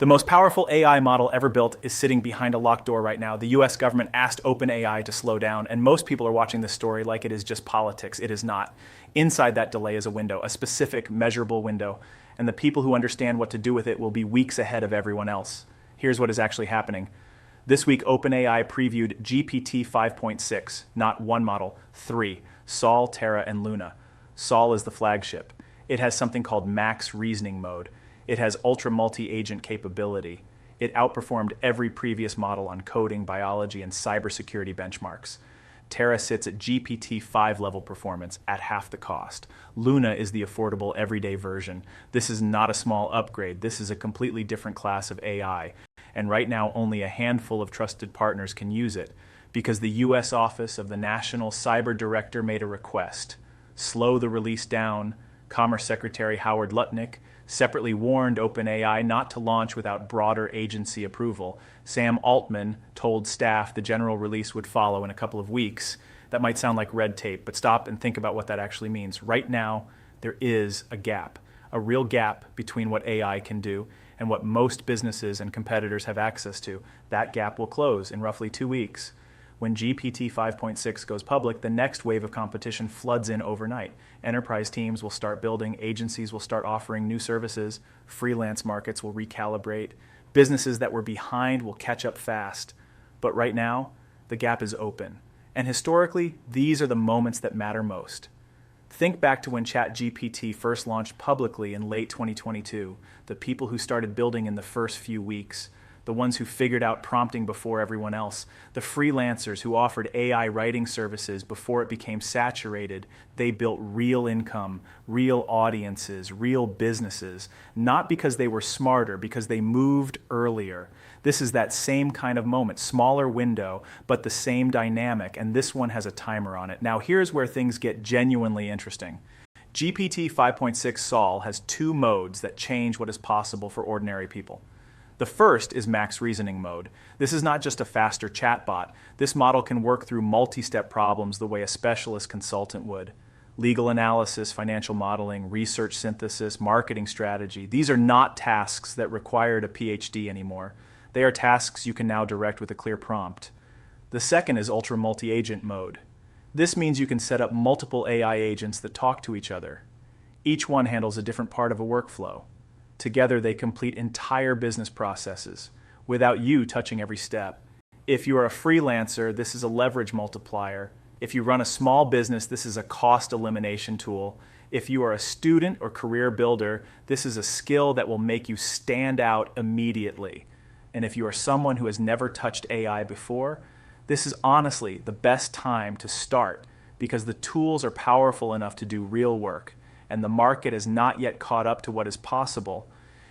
The most powerful AI model ever built is sitting behind a locked door right now. The US government asked OpenAI to slow down, and most people are watching this story like it is just politics. It is not. Inside that delay is a window, a specific, measurable window, and the people who understand what to do with it will be weeks ahead of everyone else. Here's what is actually happening. This week, OpenAI previewed GPT 5.6, not one model, three, Sol, Terra, and Luna. Sol is the flagship. It has something called max reasoning mode. It has ultra multi-agent capability. It outperformed every previous model on coding, biology, and cybersecurity benchmarks. Terra sits at GPT-5 level performance at half the cost. Luna is the affordable everyday version. This is not a small upgrade. This is a completely different class of AI. And right now, only a handful of trusted partners can use it because the US Office of the National Cyber Director made a request. Slow the release down. Commerce Secretary Howard Lutnick separately warned OpenAI not to launch without broader agency approval. Sam Altman told staff the general release would follow in a couple of weeks. That might sound like red tape, but stop and think about what that actually means. Right now, there is a gap, a real gap between what AI can do and what most businesses and competitors have access to. That gap will close in roughly 2 weeks. When GPT 5.6 goes public, the next wave of competition floods in overnight. Enterprise teams will start building, agencies will start offering new services, freelance markets will recalibrate, businesses that were behind will catch up fast. But right now, the gap is open. And historically, these are the moments that matter most. Think back to when ChatGPT first launched publicly in late 2022, the people who started building in the first few weeks, the ones who figured out prompting before everyone else, the freelancers who offered AI writing services before it became saturated. They built real income, real audiences, real businesses, not because they were smarter, because they moved earlier. This is that same kind of moment, smaller window, but the same dynamic, and this one has a timer on it. Now here's where things get genuinely interesting. GPT 5.6 Sol has two modes that change what is possible for ordinary people. The first is max reasoning mode. This is not just a faster chatbot. This model can work through multi-step problems the way a specialist consultant would. Legal analysis, financial modeling, research synthesis, marketing strategy. These are not tasks that required a PhD anymore. They are tasks you can now direct with a clear prompt. The second is ultra multi-agent mode. This means you can set up multiple AI agents that talk to each other. Each one handles a different part of a workflow. Together, they complete entire business processes without you touching every step. If you are a freelancer, this is a leverage multiplier. If you run a small business, this is a cost elimination tool. If you are a student or career builder, this is a skill that will make you stand out immediately. And if you are someone who has never touched AI before, this is honestly the best time to start because the tools are powerful enough to do real work, and the market has not yet caught up to what is possible.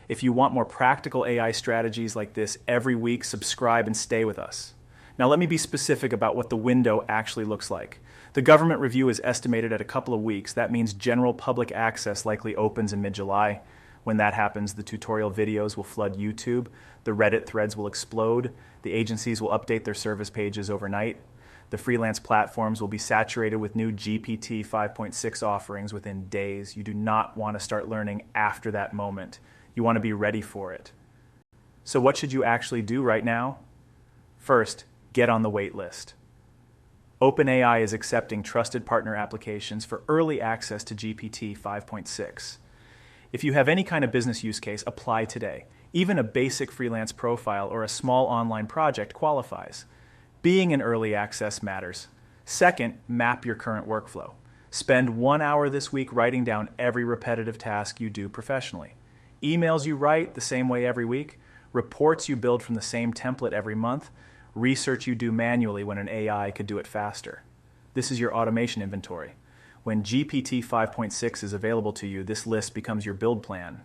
If you want more practical AI strategies like this every week, subscribe and stay with us. Now let me be specific about what the window actually looks like. The government review is estimated at a couple of weeks. That means general public access likely opens in mid-July. When that happens, the tutorial videos will flood YouTube, the Reddit threads will explode, the agencies will update their service pages overnight, the freelance platforms will be saturated with new GPT 5.6 offerings within days. You do not want to start learning after that moment. You want to be ready for it. So what should you actually do right now? First, get on the wait list. OpenAI is accepting trusted partner applications for early access to GPT 5.6. If you have any kind of business use case, apply today. Even a basic freelance profile or a small online project qualifies. Being in early access matters. Second, map your current workflow. Spend 1 hour this week writing down every repetitive task you do professionally. Emails you write the same way every week, reports you build from the same template every month, research you do manually when an AI could do it faster. This is your automation inventory. When GPT 5.6 is available to you, this list becomes your build plan.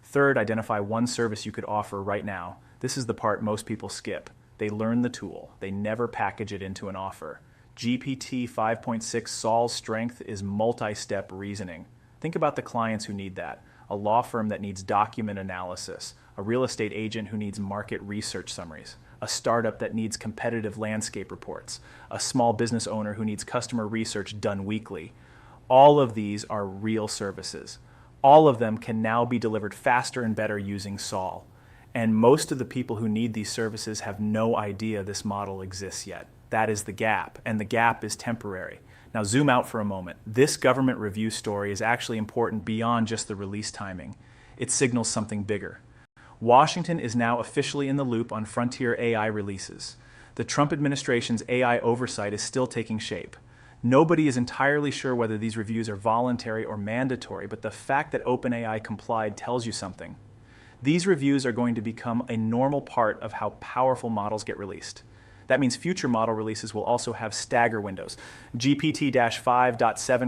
Third, identify one service you could offer right now. This is the part most people skip. They learn the tool. They never package it into an offer. GPT 5.6 Sol's strength is multi-step reasoning. Think about the clients who need that. A law firm that needs document analysis, a real estate agent who needs market research summaries, a startup that needs competitive landscape reports, a small business owner who needs customer research done weekly. All of these are real services. All of them can now be delivered faster and better using Sol. And most of the people who need these services have no idea this model exists yet. That is the gap, and the gap is temporary. Now zoom out for a moment. This government review story is actually important beyond just the release timing. It signals something bigger. Washington is now officially in the loop on frontier AI releases. The Trump administration's AI oversight is still taking shape. Nobody is entirely sure whether these reviews are voluntary or mandatory, but the fact that OpenAI complied tells you something. These reviews are going to become a normal part of how powerful models get released. That means future model releases will also have stagger windows, GPT-5.7,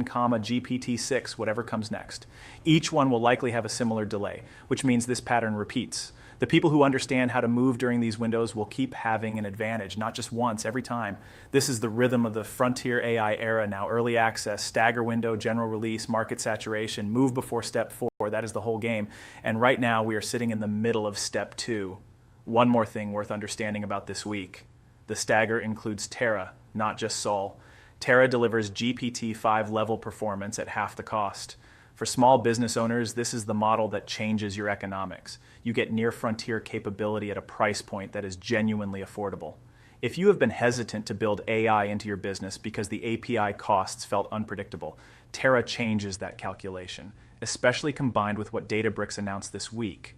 GPT-6, whatever comes next. Each one will likely have a similar delay, which means this pattern repeats. The people who understand how to move during these windows will keep having an advantage, not just once, every time. This is the rhythm of the frontier AI era now. Early access, stagger window, general release, market saturation, move before step 4. That is the whole game. And right now we are sitting in the middle of step 2. One more thing worth understanding about this week. The stagger includes Terra, not just Sol. Terra delivers GPT-5 level performance at half the cost. For small business owners, this is the model that changes your economics. You get near-frontier capability at a price point that is genuinely affordable. If you have been hesitant to build AI into your business because the API costs felt unpredictable, Terra changes that calculation, especially combined with what Databricks announced this week.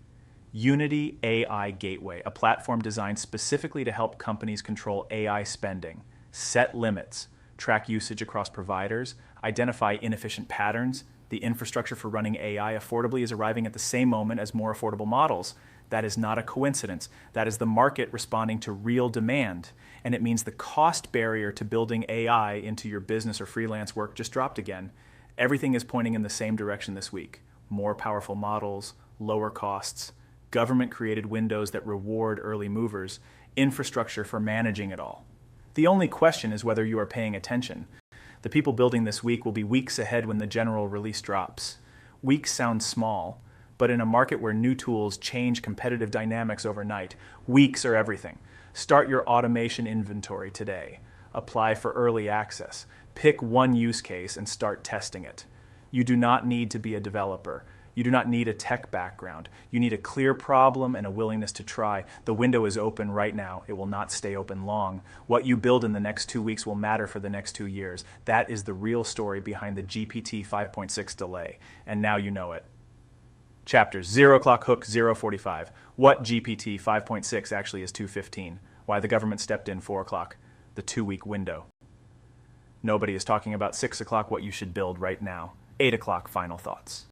Unity AI Gateway, a platform designed specifically to help companies control AI spending, set limits, track usage across providers, identify inefficient patterns. The infrastructure for running AI affordably is arriving at the same moment as more affordable models. That is not a coincidence. That is the market responding to real demand. And it means the cost barrier to building AI into your business or freelance work just dropped again. Everything is pointing in the same direction this week. More powerful models, lower costs, government-created windows that reward early movers, infrastructure for managing it all. The only question is whether you are paying attention. The people building this week will be weeks ahead when the general release drops. Weeks sound small, but in a market where new tools change competitive dynamics overnight, weeks are everything. Start your automation inventory today. Apply for early access. Pick one use case and start testing it. You do not need to be a developer. You do not need a tech background. You need a clear problem and a willingness to try. The window is open right now. It will not stay open long. What you build in the next 2 weeks will matter for the next 2 years. That is the real story behind the GPT 5.6 delay. And now you know it. Chapters 0 o'clock hook 0:45. What GPT 5.6 actually is 2:15. Why the government stepped in 4 o'clock. The 2-week window. Nobody is talking about 6 o'clock what you should build right now. 8 o'clock final thoughts.